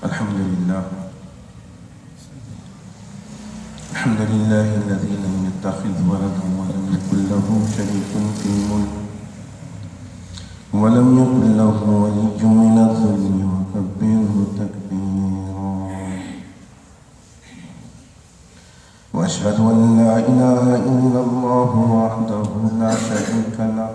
الحمد لله الذي لم يتخذ ولدا ولم يكن له شريك في الملك ولم يكن له ولي من الذل وكبره تكبيرا. وأشهد أن لا إله إلا الله وحده لا شريك له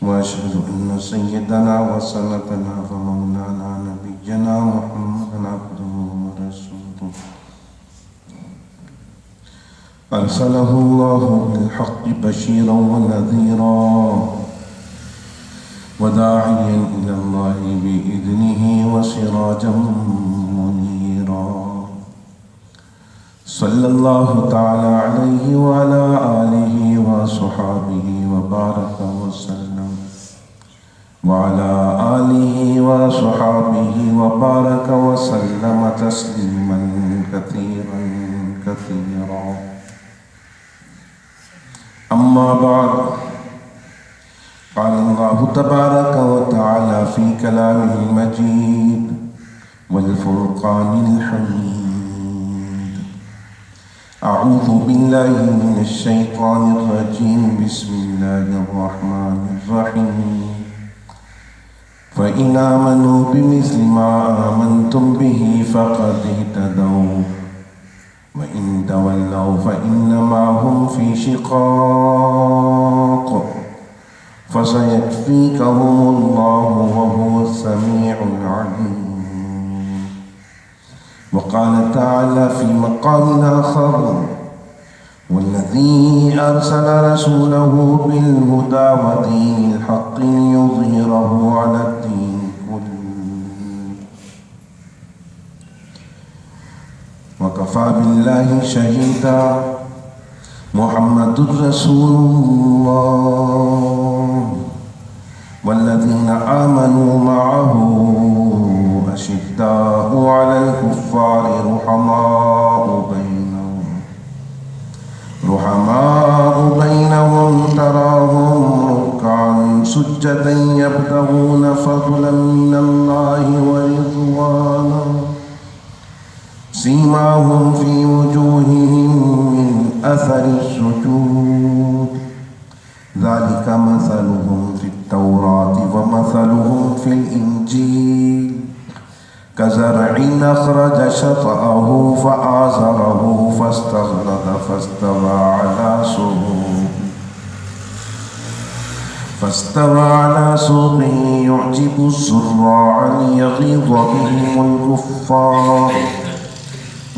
وأشهد أن سيدنا وسندنا ومولانا نبينا محمدا عبده ورسوله أرسله الله بالحق بشيرا ونذيرا وداعيا إلى الله بإذنه وسراجا منيرا. صلى الله تعالى عليه وعلى آله وصحابه وبارك وسلم وعلى آله وصحابه وبارك وسلم تسليما كثيرا كثيرا. أما بعد، قال الله تبارك وتعالى في كلامه المجيد والفرقان الحميد: أعوذ بالله من الشيطان الرجيم، بسم الله الرحمن الرحيم. فإن آمنوا بمثل ما آمنتم به فقد اهتدوا وإن تولوا فإنما هم في شقاق فسيكفيكهم الله وهو السميع العليم. وقال تعالى في مقام آخر: والذي أرسل رسوله بالهدى ودين الحق ليظهره على الدين كله وكفى بالله شهيدا. محمد رسول الله والذين آمنوا معه أشداء على الكفار رحماء بينهم تراهم ركعا سجدا يبتغون فضلا من الله ورضوانا سيماهم في وجوههم من أثر السجود ذلك مثلهم في التوراة ومثلهم في الإنجيل كزرع أخرج شطأه فآزره فاستغلظ فاستوى على سوقه يعجب الزراع ليغيظ بهم الكفار.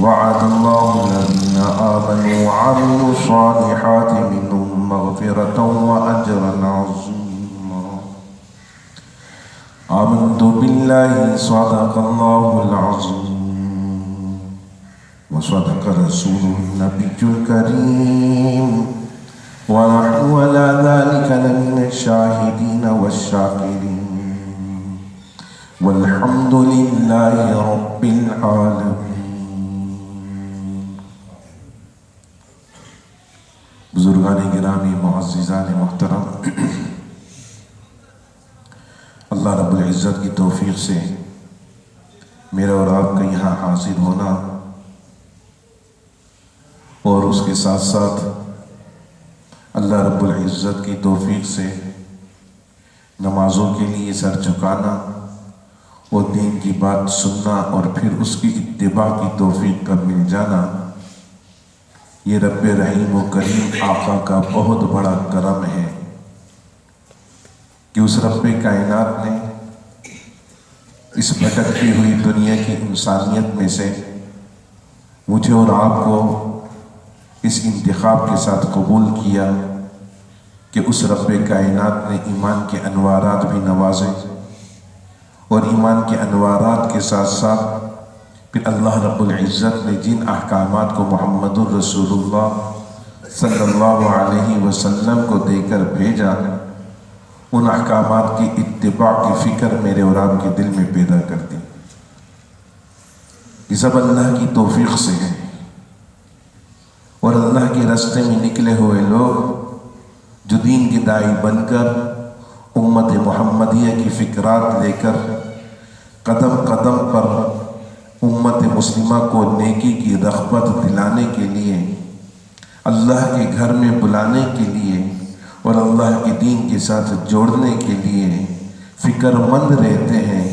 وعد الله الذين آمنوا وعملوا الصالحات منهم مغفرة وأجرا عظيما. آمنت بالله صدق الله العظيم وصدق رسوله النبي الكريم ونحن على ذلك لمن الشاهدين والشاكرين والحمد لله رب العالمين. بزرگان گرامی، معززان محترم، اللہ رب العزت کی توفیق سے میرا اور آپ کا یہاں حاضر ہونا اور اس کے ساتھ ساتھ اللہ رب العزت کی توفیق سے نمازوں کے لیے سر جھکانا اور دین کی بات سننا اور پھر اس کی اتباع کی توفیق کا مل جانا، یہ رب رحیم و کریم آقا کا بہت بڑا کرم ہے کہ اس رب کائنات نے اس بھٹکتی ہوئی دنیا کی انسانیت میں سے مجھے اور آپ کو اس انتخاب کے ساتھ قبول کیا کہ اس رب کائنات نے ایمان کے انوارات بھی نوازے اور ایمان کے انوارات کے ساتھ ساتھ پھر اللہ رب العزت نے جن احکامات کو محمد الرسول اللہ صلی اللہ علیہ وسلم کو دے کر بھیجا، ان احکامات کی اتباع کی فکر میرے اور آپ کے دل میں پیدا کر دی. یہ سب اللہ کی توفیق سے ہے اور اللہ کے راستے میں نکلے ہوئے لوگ جو دین کے داعی بن کر امت محمدیہ کی فکرات لے کر قدم قدم پر امت مسلمہ کو نیکی کی رغبت دلانے کے لیے، اللہ کے گھر میں بلانے کے لیے اور اللہ کے دین کے ساتھ جوڑنے کے لیے فکر مند رہتے ہیں،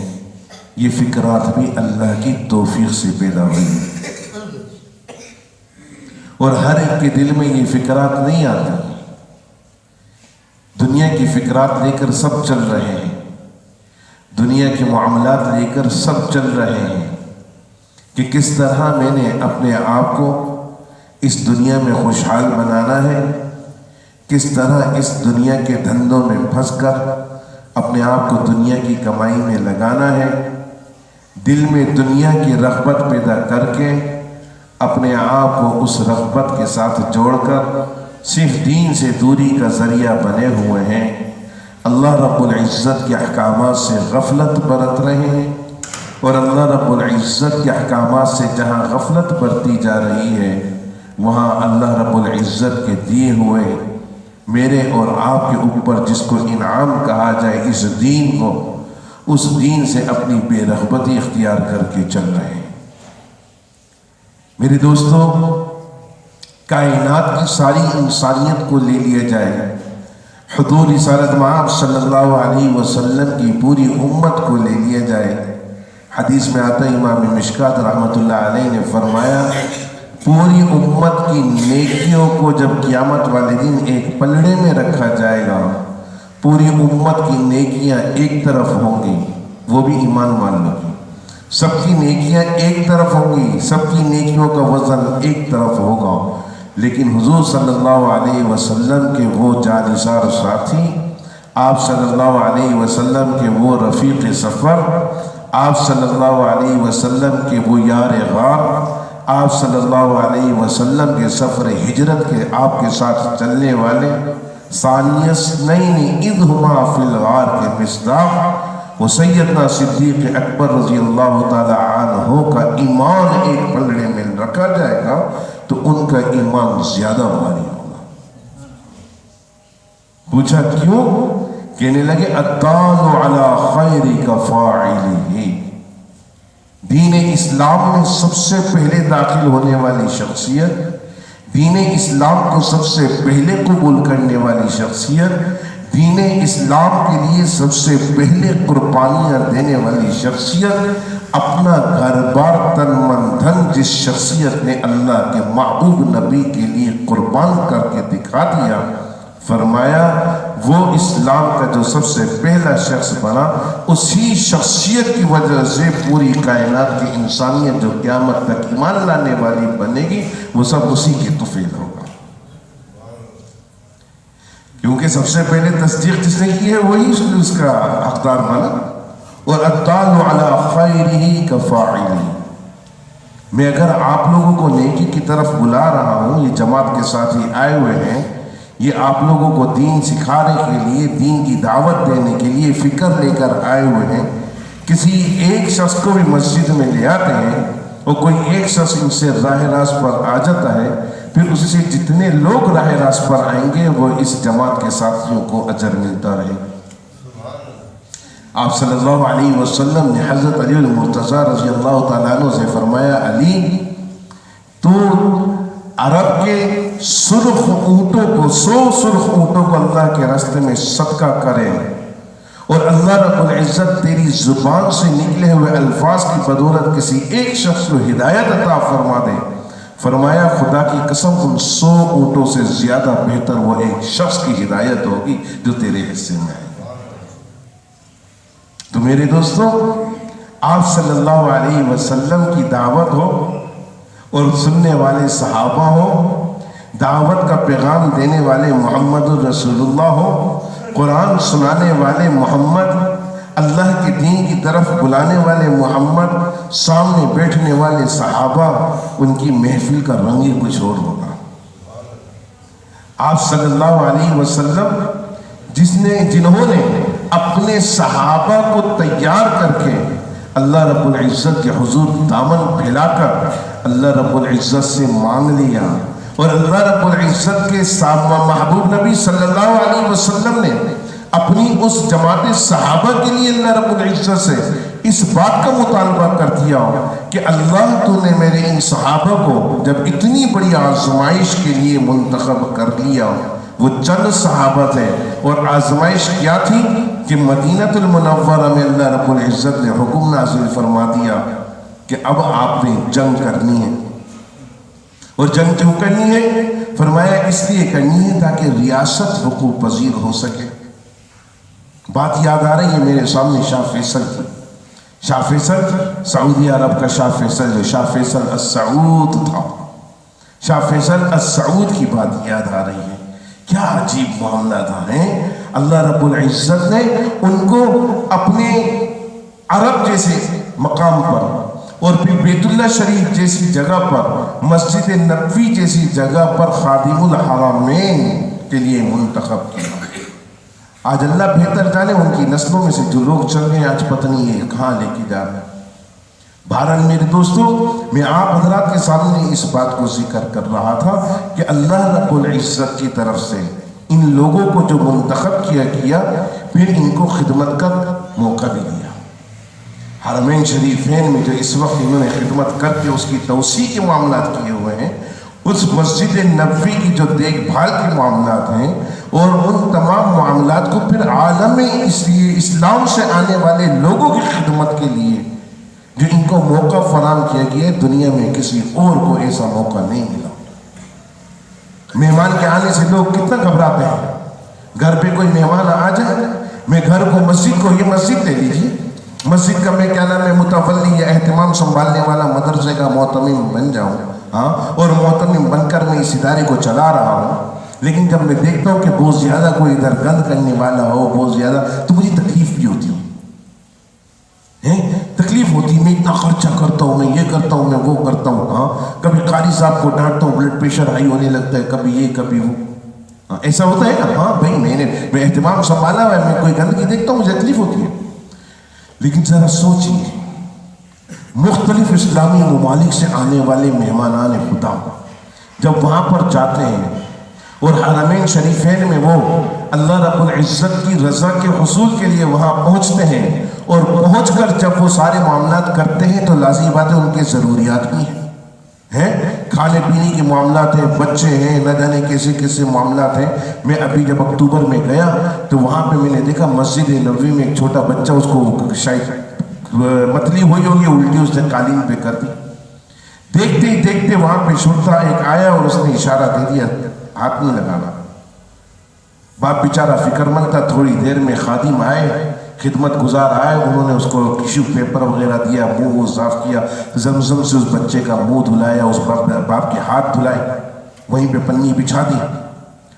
یہ فکرات بھی اللہ کی توفیق سے پیدا ہوئی ہیں۔ اور ہر ایک کے دل میں یہ فکرات نہیں آتی۔ دنیا کی فکرات لے کر سب چل رہے ہیں، دنیا کے معاملات لے کر سب چل رہے ہیں کہ کس طرح میں نے اپنے آپ کو اس دنیا میں خوشحال بنانا ہے، کس طرح اس دنیا کے دھندوں میں پھنس کر اپنے آپ کو دنیا کی کمائی میں لگانا ہے، دل میں دنیا کی رغبت پیدا کر کے اپنے آپ کو اس رغبت کے ساتھ جوڑ کر صرف دین سے دوری کا ذریعہ بنے ہوئے ہیں، اللہ رب العزت کے احکامات سے غفلت برت رہے ہیں، اور اللہ رب العزت کے احکامات سے جہاں غفلت برتی جا رہی ہے وہاں اللہ رب العزت کے دیے ہوئے میرے اور آپ کے اوپر جس کو انعام کہا جائے اس دین کو، اس دین سے اپنی بے رغبتی اختیار کر کے چل رہے ہیں۔ میرے دوستو، کائنات کی ساری انسانیت کو لے لیا جائے، حضور رسالت مآب صلی اللہ علیہ وسلم کی پوری امت کو لے لیا جائے، حدیث میں آتا ہے، امام مشکات رحمۃ اللہ علیہ نے فرمایا پوری امت کی نیکیوں کو جب قیامت والے دن ایک پلڑے میں رکھا جائے گا، پوری امت کی نیکیاں ایک طرف ہوں گی، وہ بھی ایمان مان لو، سب کی نیکیاں ایک طرف ہوں گی، سب کی نیکیوں کا وزن ایک طرف ہوگا، لیکن حضور صلی اللہ علیہ وسلم کے وہ جانثار ساتھی، آپ صلی اللہ علیہ وسلم کے وہ رفیق سفر، آپ صلی اللہ علیہ وسلم کے وہ یار غار، آپ صلی اللہ علیہ وسلم کے سفر ہجرت کے آپ کے ساتھ چلنے والے، ثانیہ اثنین اذ ہما فی الغار کے مصداق، وہ سیدنا صدیق اکبر رضی اللہ تعالی عنہ کا ایمان ایک پلڑے میں رکھا جائے گا تو ان کا ایمان زیادہ بھاری ہوگا۔ پوچھا کیوں؟ کہنے لگے الدال علی خیر کفاعلہ، دین اسلام میں سب سے پہلے داخل ہونے والی شخصیت، دین اسلام کو سب سے پہلے قبول کرنے والی شخصیت، دین اسلام کے لیے سب سے پہلے قربانیاں دینے والی شخصیت، اپنا گھر بار تن من دھن جس شخصیت نے اللہ کے محبوب نبی کے لیے قربان کر کے دکھا دیا، فرمایا وہ اسلام کا جو سب سے پہلا شخص بنا، اسی شخصیت کی وجہ سے پوری کائنات کی انسانیت جو قیامت تک ایمان لانے والی بنے گی وہ سب اسی کی طفیل ہوگا، کیونکہ سب سے پہلے تصدیق جس نے کی ہے وہی اس کا حقدار بنا۔ اور الدال علی خیرہ کفاعلہ، میں اگر آپ لوگوں کو نیکی کی طرف بلا رہا ہوں، یہ جماعت کے ساتھ ہی آئے ہوئے ہیں، یہ آپ لوگوں کو دین سکھانے کے لیے، دین کی دعوت دینے کے لیے فکر لے کر آئے ہوئے ہیں، کسی ایک شخص کو بھی مسجد میں لے آتے ہیں اور کوئی ایک شخص ان سے راہ راست پر آ جاتا ہے، پھر اس سے جتنے لوگ راہ راست پر آئیں گے وہ اس جماعت کے ساتھیوں کو اجر ملتا رہے۔ آپ صلی اللہ علیہ وسلم نے حضرت علی المرتضیٰ رضی اللہ تعالیٰ عنہ سے فرمایا، علی تو عرب کے سرخ اونٹوں کو، 100 سرخ اونٹوں کو اللہ کے راستے میں صدقہ کرے اور اللہ رب العزت تیری زبان سے نکلے ہوئے الفاظ کی بدولت کسی ایک شخص کو ہدایت عطا فرما دے، فرمایا خدا کی قسم ان 100 اونٹوں سے زیادہ بہتر وہ ایک شخص کی ہدایت ہوگی جو تیرے حصے میں آئے۔ تو میرے دوستو، آپ صلی اللہ علیہ وسلم کی دعوت ہو اور سننے والے صحابہ ہو، دعوت کا پیغام دینے والے محمد الرسول اللہ ہو، قرآن سنانے والے محمد، اللہ کے دین کی طرف بلانے والے محمد، سامنے بیٹھنے والے صحابہ، ان کی محفل کا رنگ ہی کچھ اور ہوگا۔ آپ صلی اللہ علیہ وسلم جنہوں نے اپنے صحابہ کو تیار کر کے اللہ رب العزت کے حضور دامن پھیلا کر اللہ رب العزت سے مانگ لیا، اور اللہ رب العزت کے محبوب نبی صلی اللہ علیہ وسلم نے اپنی اس جماعت صحابہ کے لیے اللہ رب العزت سے اس بات کا مطالبہ کر دیا کہ اللہ تو نے میرے ان صحابہ کو جب اتنی بڑی آزمائش کے لیے منتخب کر لیا، وہ چند صحابہ تھے، اور آزمائش کیا تھی کہ مدینہ المنورہ میں اللہ رب العزت نے حکم نازل فرما دیا کہ اب آپ نے جنگ کرنی ہے۔ اور جنگ کیوں کرنی ہے؟ فرمایا اس لیے کرنی ہے تاکہ ریاست وقوع پذیر ہو سکے۔ بات یاد آ رہی ہے میرے سامنے شاہ فیصل کی۔ شاہ فیصل سعودی عرب کا شاہ فیصل جو شاہ فیصل السعود تھا، شاہ فیصل السعود کی بات یاد آ رہی ہے۔ کیا عجیب معاملہ تھا، اللہ رب العزت نے ان کو اپنے عرب جیسے مقام پر اور پھر بیت اللہ شریف جیسی جگہ پر، مسجد نبوی جیسی جگہ پر خادم الحرمین کے لیے منتخب کیا۔ آج اللہ بہتر جانے ان کی نسلوں میں سے جو لوگ چل گئے آج پتہ نہیں ہے کہاں لے کے جا رہے ہیں۔ بہرحال میرے دوستو، میں آپ حضرات کے سامنے اس بات کو ذکر کر رہا تھا کہ اللہ رب العزت کی طرف سے ان لوگوں کو جو منتخب کیا پھر ان کو خدمت کا موقع بھی دیا۔ حرمین شریفین میں جو اس وقت انہوں نے خدمت کر کے اس کی توسیع کے معاملات کیے ہوئے ہیں، اس مسجد نبوی کی جو دیکھ بھال کے معاملات ہیں، اور ان تمام معاملات کو پھر عالم اسلام سے آنے والے لوگوں کی خدمت کے لیے جو ان کو موقع فراہم کیا گیا ہے، دنیا میں کسی اور کو ایسا موقع نہیں ملا۔ مہمان کے آنے سے لوگ کتنا گھبراتے ہیں۔ گھر پہ کوئی مہمان آ جائے، میں گھر کو مسجد کو، یہ مسجد لے لیجیے، مسجد کا میں کیا نام ہے متولی یا اہتمام سنبھالنے والا مدرسے کا محتمم بن جاؤں، اور محتمم بن کر میں اس ادارے کو چلا رہا ہوں، لیکن جب میں دیکھتا ہوں کہ بہت زیادہ کوئی ادھر گند کرنے والا ہو، بہت زیادہ، تو مجھے تکلیف بھی ہوتی تکلیف ہوتی، میں اتنا خرچہ کرتا ہوں، میں یہ کرتا ہوں، میں وہ کرتا ہوں، کبھی قاری صاحب کو ڈانٹتا ہوں، بلڈ پریشر ہائی ہونے لگتا ہے، کبھی یہ کبھی وہ، ایسا ہوتا ہے نا۔ بھائی میں اہتمام سنبھالا ہوا ہے، میں کوئی گندگی دیکھتا ہوں مجھے تکلیف ہوتی ہے، لیکن ذرا سوچیے مختلف اسلامی ممالک سے آنے والے مہمانان خدا جب وہاں پر جاتے ہیں اور حرمین شریفین میں وہ اللہ رب العزت کی رضا کے حصول کے لیے وہاں پہنچتے ہیں، اور پہنچ کر جب وہ سارے معاملات کرتے ہیں تو لازمی بات ہے ان کے ضروریات بھی ہیں، کھانے پینے کے معاملات ہیں، بچے ہیں، نہ جانے کیسے کیسے معاملات ہیں۔ میں ابھی جب اکتوبر میں گیا تو وہاں پہ میں نے دیکھا مسجد نبوی میں ایک چھوٹا بچہ، اس کو شاید متلی ہوئی ہوگی، الٹی اس نے قالین پہ کر دی۔ دیکھتے ہی دیکھتے وہاں پہ شرطا ایک آیا اور اس نے اشارہ دے دیا ہاتھ نہیں لگانا۔ باپ بیچارہ فکر مند تھا، تھوڑی دیر میں خادم آئے، خدمت گزار آئے، انہوں نے اس کو ٹیشو پیپر وغیرہ دیا، منہ وہ صاف کیا، زمزم سے اس بچے کا منہ دھلایا، اس باپ کے ہاتھ دھلائے، وہیں پہ پنی بچھا دی۔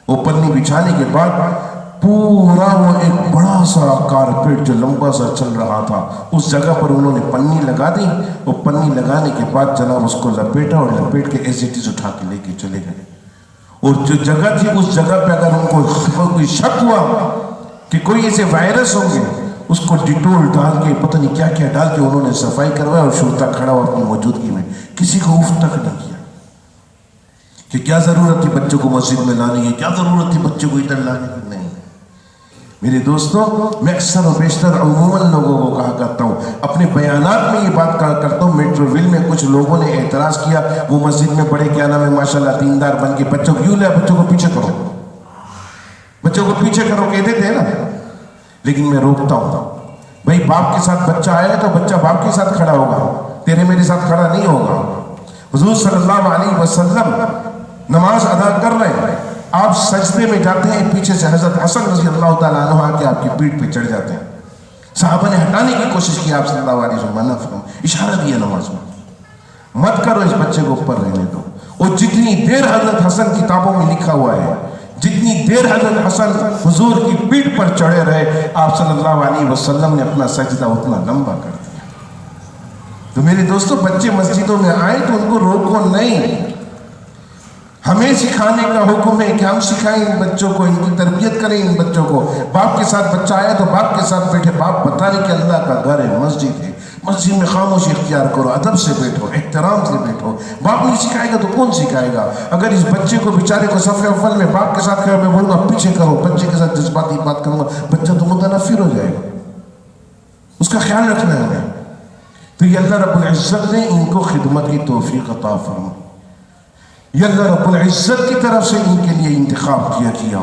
وہ پنی بچھانے کے بعد پورا وہ ایک بڑا سا کارپیٹ جو لمبا سا چل رہا تھا اس جگہ پر انہوں نے پنی لگا دی۔ وہ پنی لگانے کے بعد جناب اس کو لپیٹا اور لپیٹ کے ایز اٹ از اٹھا کے لے کے چلے گئے۔ اور جو جگہ تھی اس جگہ پہ اگر ان کو کوئی شک ہوا کہ کوئی ایسے وائرس ہوں گے، اس کو ڈیٹول ڈال کے پتہ نہیں کیا کیا ڈال کے انہوں نے صفائی کروایا، اور شرطا کھڑا ہوا اپنی موجودگی میں، کسی کو اف تک نہیں کیا کہ کیا ضرورت تھی بچوں کو مسجد میں لانے کی، کیا ضرورت تھی بچوں کو ادھر لانے کی۔ نہیں میرے دوستوں، میں اکثر و بیشتر عموماً لوگوں کو کہا کرتا ہوں، اپنے بیانات میں یہ بات کہا کرتا ہوں، میٹرو ویل میں کچھ لوگوں نے اعتراض کیا، وہ مسجد میں بڑے کیا نام ہے ماشاءاللہ دیندار بن کے بچوں کو کیوں لے، بچوں کو پیچھے کرو، بچوں کو پیچھے کرو کہتے تھے نا، لیکن میں روکتا ہوں، بھائی باپ کے ساتھ بچہ آیا تو بچہ باپ کے ساتھ کھڑا ہوگا، تیرے میرے ساتھ کھڑا نہیں ہوگا۔ حضور صلی اللہ علیہ وسلم نماز ادا کر رہے ہیں، آپ سجدے میں جاتے ہیں، پیچھے سے حضرت حسن رضی اللہ تعالیٰ عنہ آ کے آپ کی پیٹھ پہ چڑھ جاتے ہیں، صحابہ نے ہٹانے کی کوشش کی، آپ صلی اللہ علیہ وسلم منع فرمایا، اشارہ دیا نماز میں، مت کرو اس بچے کو اوپر رہنے دو۔ اور جتنی دیر حضرت حسن کتابوں میں لکھا ہوا ہے، جتنی دیر حضرت حسن حضور کی پیٹھ پر چڑھے رہے، آپ صلی اللہ علیہ وسلم نے اپنا سجدہ اتنا لمبا کر دیا۔ تو میرے دوستو، بچے مسجدوں میں آئیں تو ان کو روکو نہیں، ہمیں سکھانے کا حکم ہے کہ ہم سکھائیں ان بچوں کو، ان کی تربیت کریں ان بچوں کو۔ باپ کے ساتھ بچہ آیا تو باپ کے ساتھ بیٹھے، باپ بتا رہے کہ اللہ کا گھر ہے، مسجد ہے، مسجد میں خاموشی اختیار کرو، ادب سے بیٹھو، احترام سے بیٹھو۔ باپ نہیں سکھائے گا تو کون سکھائے گا؟ اگر اس بچے کو بیچارے کو صف اول میں باپ کے ساتھ کھڑا میں بولوں گا پیچھے کرو، بچے کے ساتھ جذباتی بات کروں گا، بچہ تو متنفر ہو جائے گا۔ اس کا خیال رکھنا ہے ہمیں۔ تو یہ اللہ رب العزت نے ان کو خدمت کی توفیق عطا فرما. یہ اللہ رب العزت کی طرف سے ان کے لیے انتخاب کیا.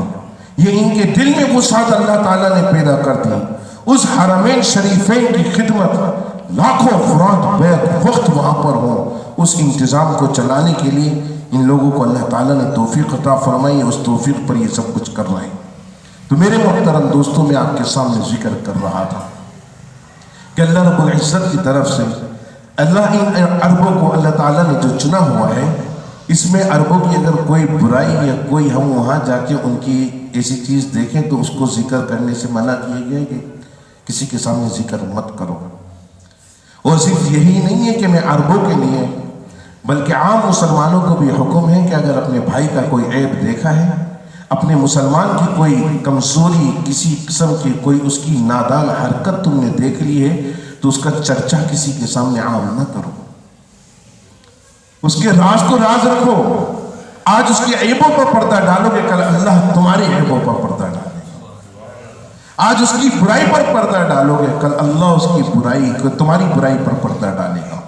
یہ ان کے دل میں وسعت اللہ تعالیٰ نے پیدا کر دی. اس حرمین شریفین کی خدمت لاکھوں افراد بیک وقت وہاں پر ہوں، اس انتظام کو چلانے کے لیے ان لوگوں کو اللہ تعالیٰ نے توفیق عطا فرمائی. اس توفیق پر یہ سب کچھ کر رہے ہیں. تو میرے محترم دوستوں، میں آپ کے سامنے ذکر کر رہا تھا کہ اللہ رب العزت کی طرف سے اللہ ان عربوں کو اللہ تعالیٰ نے جو چنا ہوا ہے، اس میں عربوں کی اگر کوئی برائی یا کوئی ہم وہاں جا کے ان کی ایسی چیز دیکھیں تو اس کو ذکر کرنے سے منع کیا گیا ہے کہ کسی کے سامنے ذکر مت کرو. اور صرف یہی نہیں ہے کہ میں عربوں کے لیے، بلکہ عام مسلمانوں کو بھی حکم ہے کہ اگر اپنے بھائی کا کوئی عیب دیکھا ہے، اپنے مسلمان کی کوئی کمزوری، کسی قسم کی کوئی اس کی نادان حرکت تم نے دیکھ لی ہے، تو اس کا چرچا کسی کے سامنے عام نہ کرو. اس کے راز کو راز رکھو. آج اس کی عیبوں پر پردہ ڈالو گے، کل اللہ تمہاری عیبوں پر پردہ ڈالے گا. آج اس کی برائی پر پردہ ڈالو گے، کل اللہ اس کی برائی کو تمہاری برائی پر پردہ ڈالے گا.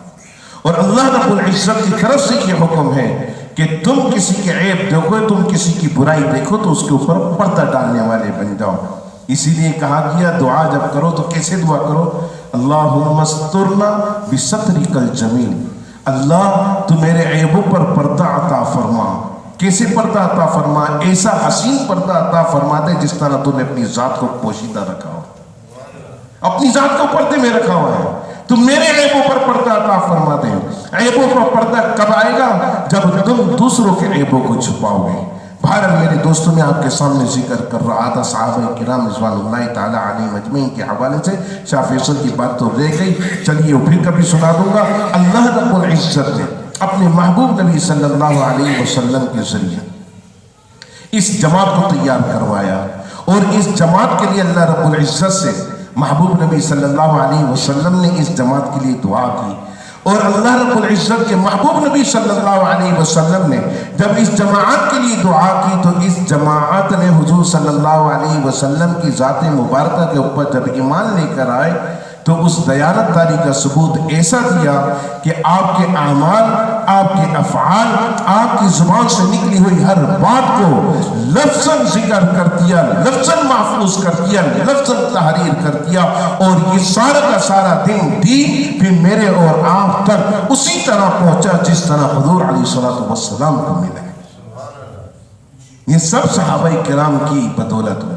اور اللہ رب العزت کی طرف سے یہ حکم ہے کہ تم کسی کے عیب دیکھو، تم کسی کی برائی دیکھو تو اس کے اوپر پردہ ڈالنے والے بن جاؤ. اسی لیے کہا گیا دعا جب کرو تو کیسے دعا کرو؟ اللہم استرنا بسترک الجمیل. اللہ تو میرے عیبوں پر پردہ عطا فرما. کیسے پردہ عطا فرما؟ ایسا حسین پردہ عطا فرما دے جس طرح تو نے اپنی ذات کو پوشیدہ رکھا ہو، اپنی ذات کو پردے میں رکھا ہوا ہے. تو میرے عیبوں پر پردہ عطا فرما دے. عیبوں پر پردہ کب آئے گا؟ جب تم دوسروں کے عیبوں کو چھپاؤ گے. بہرحال میرے دوستوں، میں آپ کے سامنے ذکر کر رہا تھا صحابہ کرام رضوان اللہ تعالی علیہم اجمعین کے حوالے سے. شاہ فیصل کی بات تو رہ گئی، چلیے وہ پھر کبھی سنا دوں گا. اللہ رب العزت نے اپنے محبوب نبی صلی اللہ علیہ وسلم کے ذریعے اس جماعت کو تیار کروایا، اور اس جماعت کے لیے اللہ رب العزت سے محبوب نبی صلی اللہ علیہ وسلم نے اس جماعت کے لیے دعا کی. اور اللہ رب العزت کے محبوب نبی صلی اللہ علیہ وسلم نے جب اس جماعت کے لیے دعا کی تو اس جماعت نے حضور صلی اللہ علیہ وسلم کی ذات مبارکہ کے اوپر جب ایمان لے کر آئے تو اس دیانت داری کا ثبوت ایسا دیا کہ آپ کے اعمال، آپ کے افعال، آپ کی زبان سے نکلی ہوئی ہر بات کو لفظاً ذکر کر دیا، لفظاً محفوظ کر دیا، لفظاً تحریر کر دیا. اور یہ سارا کا سارا دن دین پھر میرے اور آپ تک اسی طرح پہنچا جس طرح حضور علیہ الصلوۃ والسلام کو ملا. یہ سب صحابہ کرام کی بدولت ہوا.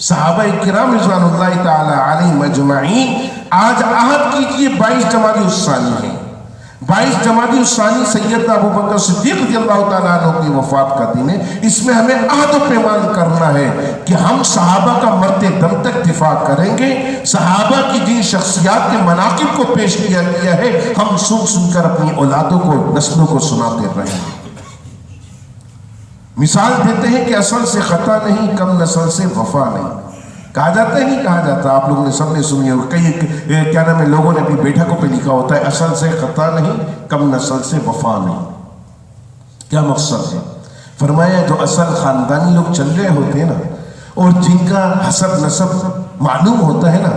صحابہ کرام رضوان اللہ تعالی علیہم اجمعین. آج عہد کیجئے 22 جمادی الثانی ہے. 22 جمادی الثانی سیدنا ابو بکر صدیق رضی اللہ تعالیٰ عنہ کی وفات کا دن ہے. اس میں ہمیں عہد و پیمان کرنا ہے کہ ہم صحابہ کا مرتے دم تک دفاع کریں گے. صحابہ کی جن شخصیات کے مناقب کو پیش کیا گیا ہے ہم سن کر اپنی اولادوں کو، نسلوں کو سناتے رہیں گے. مثال دیتے ہیں کہ اصل سے خطا نہیں، کم نسل سے وفا نہیں. کہا جاتا ہے نہیں کہا جاتا؟ آپ لوگوں نے سب نے سنی ہو، کئی کیا نام ہے لوگوں نے اپنی بیٹھکوں پہ لکھا ہوتا ہے اصل سے خطا نہیں، کم نسل سے وفا نہیں. کیا مقصد ہے؟ فرمایا جو اصل خاندانی لوگ چل رہے ہوتے ہیں نا، اور جن کا حسب نسب معلوم ہوتا ہے نا،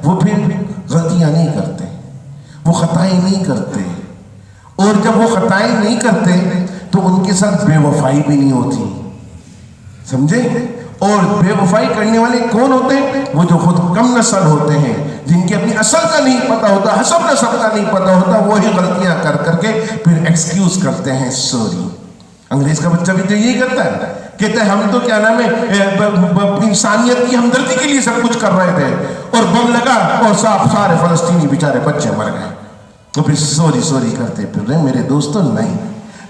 وہ پھر غلطیاں نہیں کرتے، وہ خطائیں نہیں کرتے. اور جب وہ خطائیں نہیں کرتے تو ان کے ساتھ بے وفائی بھی نہیں ہوتی. سمجھے؟ اور بے وفائی کرنے والے کون ہوتے ہیں؟ وہ جو خود کم نسل ہوتے ہیں، جن کی اپنی اصل کا نہیں پتہ ہوتا، حسب نسب کا نہیں پتہ ہوتا، وہی غلطیاں کر کر کے پھر ایکسکیوز کرتے ہیں سوری. انگریز کا بچہ بھی تو یہی کرتا ہے، کہتا ہے ہم تو کیا نام ہے انسانیت کی ہمدردی کے لیے سب کچھ کر رہے تھے، اور بم لگا اور سارے فلسطینی بیچارے بچے مر گئے، تو پھر سوری کرتے پھر رہے. میرے دوستوں نہیں،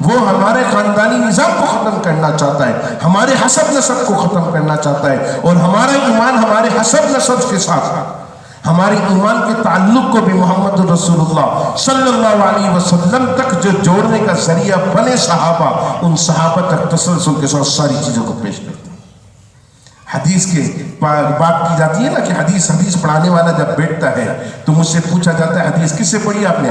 وہ ہمارے خاندانی نظام کو ختم کرنا چاہتا ہے، ہمارے حسب نسب کو ختم کرنا چاہتا ہے. اور ہمارا ایمان ہمارے حسب نسب کے ساتھ، ہمارے ایمان کے تعلق کو بھی محمد رسول اللہ صلی اللہ علیہ وسلم تک جو جوڑنے کا ذریعہ بنے صحابہ، ان صحابہ تک تسلسل کے ساتھ ساری چیزوں کو پیش کرتے ہیں. حدیث کے بات کی جاتی ہے نا کہ حدیث پڑھانے والا جب بیٹھتا ہے تو مجھ سے پوچھا جاتا ہے حدیث کس سے پڑھی آپ نے؟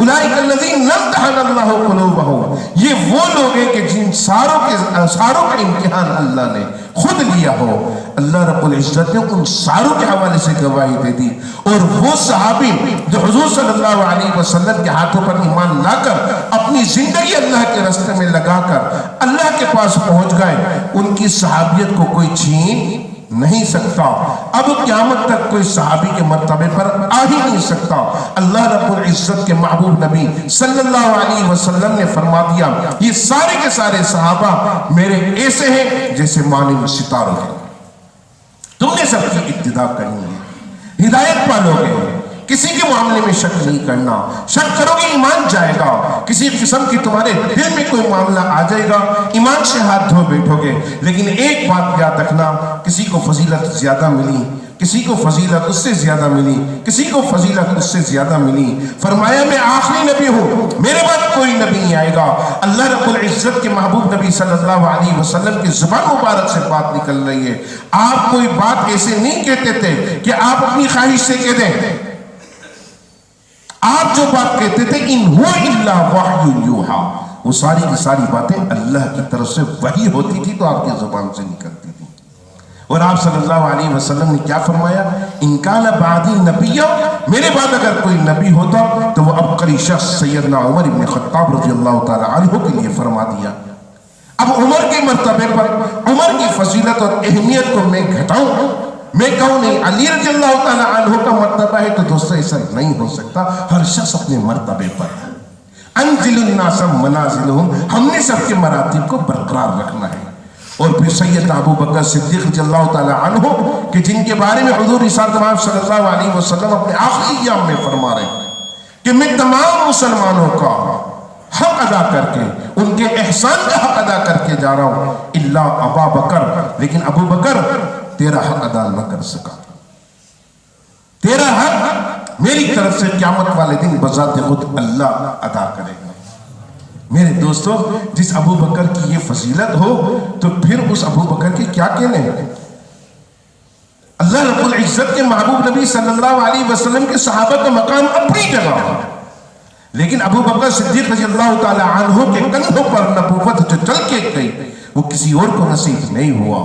اولئک الذین امتحن اللہ قلوبہم، یہ وہ لوگ ہیں کہ جن ساروں کا امتحان اللہ نے خود لیا ہو۔ اللہ رب العزت نے ان ساروں کے حوالے سے گواہی دے دی، اور وہ صحابی جو حضور صلی اللہ علیہ وسلم کے ہاتھوں پر ایمان لا کر اپنی زندگی اللہ کے راستے میں لگا کر اللہ کے پاس پہنچ گئے، ان کی صحابیت کو کوئی چھین نہیں سکتا۔ اب قیامت تک کوئی صحابی کے مرتبے پر آ ہی نہیں سکتا۔ اللہ رب العزت کے محبوب نبی صلی اللہ علیہ وسلم نے فرما دیا، یہ سارے کے سارے صحابہ میرے ایسے ہیں جیسے مانند ستاروں ہیں۔ تم نے سب کی ابتدا کرنی ہے، ہدایت پالو گے، کسی کے معاملے میں شک نہیں کرنا، شک کرو گے ایمان جائے گا۔ کسی قسم کی تمہارے دل میں کوئی معاملہ آ جائے گا، ایمان سے ہاتھ دھو بیٹھو گے۔ لیکن ایک بات یاد رکھنا، کسی کو فضیلت زیادہ ملی، کسی کو فضیلت اس سے زیادہ ملی، کسی کو فضیلت اس سے زیادہ ملی۔ فرمایا میں آخری نبی ہوں، میرے بعد کوئی نبی نہیں آئے گا۔ اللہ رب العزت کے محبوب نبی صلی اللہ علیہ وسلم کی زبان مبارک سے بات نکل رہی ہے۔ آپ کوئی بات ایسے نہیں کہتے تھے کہ آپ اپنی خواہش سے کہہ دیں، آپ جو بات کہتے تھے ان هو الا وحی یوحا، وہ ساری کی ساری باتیں اللہ کی طرف سے وحی ہوتی تھی تو آپ کی زبان سے نکلتی تھی۔ اور آپ صلی اللہ علیہ وسلم نے کیا فرمایا؟ ان کان بعدی نبی، میرے بعد اگر کوئی نبی ہوتا تو وہ عبقری شخص سیدنا عمر بن خطاب رضی اللہ تعالی عنہ کے لیے فرما دیا۔ اب عمر کے مرتبے پر عمر کی فضیلت اور اہمیت کو میں گھٹاؤں، میں کہوں نہیں علی رضی اللہ تعالیٰ عنہ کا مرتبہ ہے تو دوستو ایسا نہیں ہو سکتا۔ ہر شخص اپنے مرتبے پر انزل الناس منازلہم، ہم نے سب کے مراتب کو برقرار رکھنا ہے۔ اور پھر سیدنا ابو بکر صدیق رضی اللہ تعالیٰ عنہ کہ جن کے بارے میں حضور رسالت صلی اللہ علیہ وسلم اپنے آخری ایام میں فرما رہے ہیں کہ میں تمام مسلمانوں کا حق ادا کر کے، ان کے احسان کا حق ادا کر کے جا رہا ہوں الا ابا بکر، لیکن ابو بکر تیرا حق ادا نہ کر سکا، تیرا حق میری طرف سے قیامت والے دن بذات خود اللہ ادا کرے گا۔ میرے دوستو، جس ابو بکر کی یہ فضیلت ہو تو پھر اس ابو بکر کی کیا کہنے ہیں؟ اللہ رب العزت کے محبوب نبی صلی اللہ علیہ وسلم کے صحابہ کا مقام اپنی جگہ ہے، لیکن ابو بکر صدیق رضی اللہ تعالی عنہ کے کندھوں پر نبوت جو چل کے گئی وہ کسی اور کو نصیب نہیں ہوا۔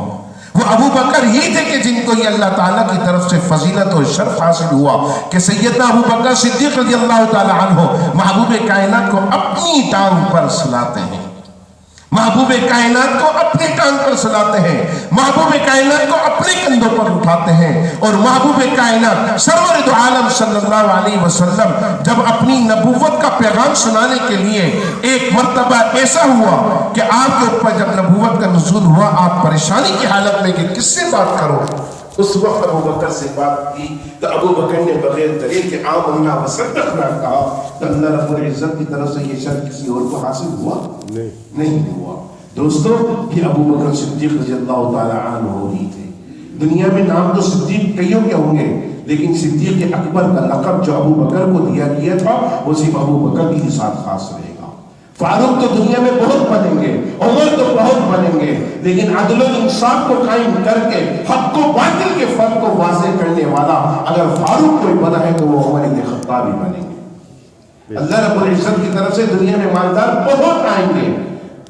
وہ ابو بکر ہی تھے کہ جن کو یہ اللہ تعالیٰ کی طرف سے فضیلت اور شرف حاصل ہوا کہ سیدنا ابو بکر صدیق رضی اللہ تعالیٰ عنہ محبوب کائنات کو اپنی ٹانگ پر سلاتے ہیں، محبوب کائنات کو اپنی ٹانگ پر سلاتے ہیں، محبوب کائنات کو اپنے کندھوں پر اٹھاتے ہیں، اور محبوب کائنات سرور دو عالم صلی اللہ علیہ وسلم جب اپنی نبوت کا پیغام سنانے کے لیے ایک مرتبہ ایسا ہوا کہ آپ کے اوپر جب نبوت کا نزول ہوا آپ پریشانی کی حالت میں کہ کس سے بات کرو، اس وقت ابو بکر سے بات کی تو ابو بکر نے بغیر دلیل کے آمنا وصدقنا کہا، تو اللہ رب العزت کی طرف سے یہ شرط کسی اور کو حاصل ہوا نہیں ہوا۔ دوستو، یہ ابو بکر صدیق رضی اللہ تعالی عنہ ہی تھے۔ دنیا میں نام تو صدیق کئیوں کے ہوں گے، لیکن صدیق اکبر کا لقب جو ابو بکر کو دیا گیا تھا وہ صرف ابو بکر کے ساتھ خاص رہے گا۔ فاروق تو دنیا میں بہت بنیں گے، عمر تو بہت بنیں گے، لیکن عدل و انصاف کو قائم کر کے حق و باطل کے فرق کو واضح کرنے والا اگر فاروق کوئی بنا ہے تو وہ عمر بن خطاب ہی بنیں گے۔ اللہ رب العزت کی طرف سے دنیا میں مالدار بہت آئیں گے،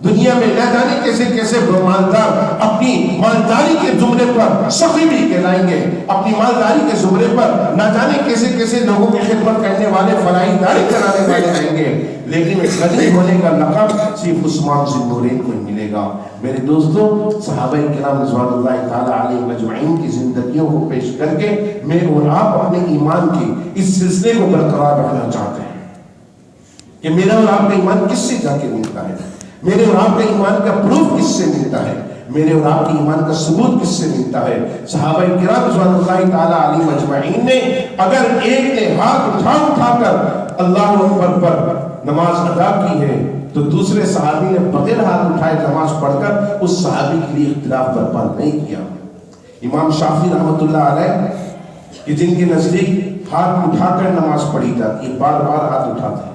دنیا میں نہ جانے کیسے کیسے مالدار اپنی مالداری کے زمرے پر سخی بھی کہلائیں گے، اپنی مالداری کے زمرے پر نہ جانے کیسے کیسے لوگوں کی خدمت کرنے والے فلاحی داری کرانے والے رہیں گے، لیکن غنی ہونے کا لقب صرف عثمان ذی النورین کو ملے گا۔ میرے دوستو، صحابہ کرام رضوان اللہ تعالی علیہم اجمعین کی زندگیوں کو پیش کر کے میں اور آپ اپنے ایمان کی اس سلسلے کو برقرار رکھنا چاہتے ہیں کہ میرا اور آپ کا ایمان کس سے جا کے ملتا ہے، میرے اور آپ کا ایمان کا پروف کس سے ملتا ہے، میرے اور آپ کے ایمان کا ثبوت کس سے ملتا ہے۔ صحابہ کرام رضوان اللہ تعالی علیہم اجمعین نے اگر ایک نے ہاتھ اٹھا کر اللہ اکبر پر نماز ادا کی ہے تو دوسرے صحابی نے بغیر ہاتھ اٹھائے نماز پڑھ کر اس صحابی کے لیے اختلاف برپا نہیں کیا۔ امام شافعی رحمۃ اللہ علیہ کہ جن کے نزدیک ہاتھ اٹھا کر نماز پڑھی جاتی ہے، بار بار ہاتھ اٹھاتے ہیں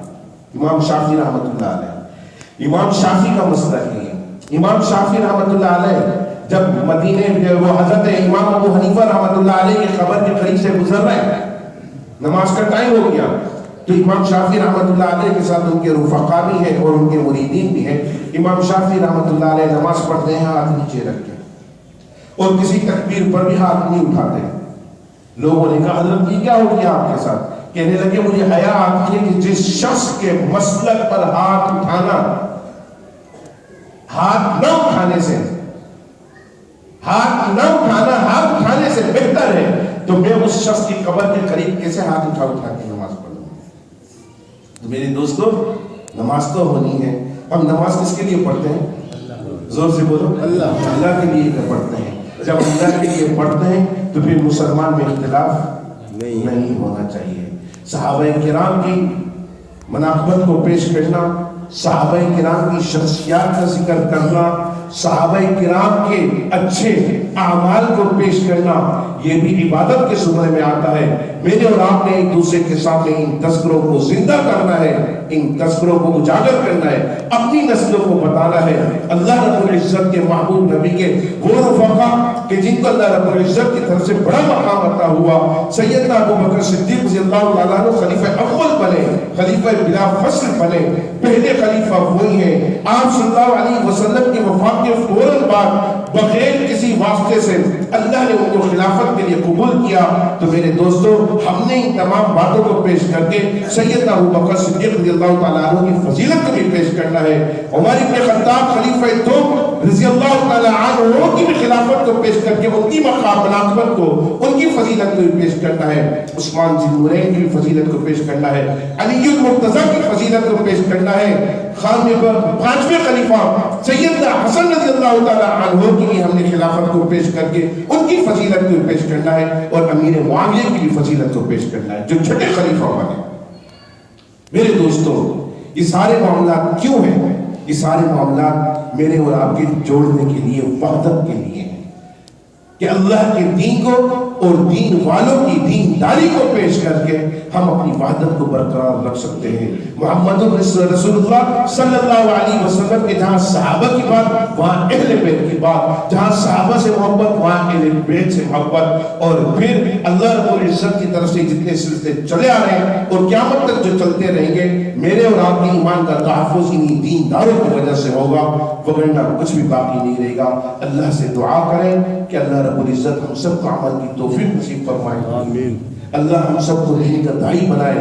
امام شافعی رحمۃ اللہ علیہ۔ امام شافعی کا مسئلہ ہے، امام شافعی رحمۃ اللہ علیہ جب مدینے میں وہ حضرت امام ابو حنیفہ رحمۃ اللہ علیہ کی قبر کے قریب سے گزر رہے ہیں، نماز کا ٹائم ہو گیا تو امام شافعی رحمۃ اللہ علیہ کے ساتھ ان کے رفقا بھی ہیں اور ان کے مریدین بھی ہیں. امام شافعی رحمۃ اللہ علیہ نماز پڑھتے ہیں ہاتھ نیچے رکھ کے اور کسی تکبیر پر بھی ہاتھ نہیں اٹھاتے. لوگوں نے کہا حضرت یہ کیا ہو گیا آپ کے ساتھ؟ کہنے لگے مجھے حیا آتی ہے کہ جس شخص کے مسلک پر ہاتھ اٹھانا، ہاتھ نہ اٹھانے سے ہاتھ اٹھانے سے بہتر ہے، تو میں اس شخص کی قبر کے قریب کیسے ہاتھ اٹھا کے نماز پڑھوں. تو میرے دوستو، نماز تو ہونی ہے. ہم نماز کس کے لیے پڑھتے ہیں؟ زور سے بولو. اللہ کے لیے پڑھتے ہیں. جب اللہ کے لیے پڑھتے ہیں تو پھر مسلمان میں اختلاف نہیں ہونا چاہیے. صحابہ کرام کی مناقبت کو پیش کرنا، صحابہ کرام کی شخصیات کا ذکر کرنا، صحابہ کرام کے اچھے اعمال کو پیش کرنا، یہ بھی عبادت کے زمرے میں آتا ہے. میرے اور آپ نے ایک دوسرے کے سامنے ان تذکروں کو زندہ کرنا ہے، ان تذکروں کو اجاگر کرنا ہے، اپنی نسلوں کو بتانا ہے. اللہ رب العزت کے محبوب نبی کے وہ رفقا کہ جن کو اللہ رب العزت کی طرف سے بڑا مقام عطا ہوا، سیدنا ابو بکر صدیق رضی اللہ تعالیٰ عنہ خلیفہ اول بنے، خلیفہ بلا فصل بنے. پہلے خلیفہ وہی ہیں. آپ صلی اللہ علیہ وسلم کی وفات کے فوراً بعد بغیر کسی واسطے سے اللہ نے ان کو خلافت کے لیے قبول کیا. تو میرے دوستو، ہم نے ان تمام باتوں کو پیش کر کے سیدنا ابو بکر صدیق رضی اللہ تعالیٰ عنہ کی فضیلت کو بھی پیش کرنا ہے. عمر بن خطاب خلیفہ دوم رضی اللہ تعالیٰ عنہ کی بھی خلافت کو پیش کر کے ان کی مقام مناقبت کو، ان کی فضیلت کو بھی پیش کرنا ہے. عثمان ذی النورین کی بھی فضیلت کو پیش کرنا ہے. علی المرتضیٰ کی فضیلت کو پیش کرنا ہے. پانچویں خلیفہ سیدنا حسن رضی اللہ تعالیٰ عنہ کی بھی ہم نے خلافت کو پیش کر کے ان کی فضیلت کو پیش کرنا ہے، اور امیر معاویہ کی بھی فضیلت کو پیش کرنا ہے جو چھٹے خلیفہ بنے. میرے دوستو، یہ سارے معاملات کیوں ہیں؟ یہ سارے معاملات میرے اور آپ کے جوڑنے کے لیے، وحدت کے لیے ہیں کہ اللہ کے دین کو اور دین والوں کی دینداری کو پیش کر کے ہم اپنی وحدت کو برقرار رکھ سکتے ہیں. محمد رسول اللہ صلی اللہ علیہ وسلم کے جہاں صحابہ کی بات وہاں اہل بیت کی بات، جہاں صحابہ سے محبت وہاں اہل بیت سے محبت، اور پھر اللہ رب العزت کی طرف سے جتنے سلسلے چلے آ رہے ہیں اور قیامت تک جو چلتے رہیں گے، میرے اور آپ کے ایمان کا تحفظ انہی دینداروں کی وجہ سے ہوگا، وگرنہ کچھ بھی باقی نہیں رہے گا. اللہ سے دعا کریں کہ اللہ رب العزت ہم سب کو عمل کی توفیق نصیب فرمائے. آمین. اللہ ہم سب کو رہنے کا داعی بنائے.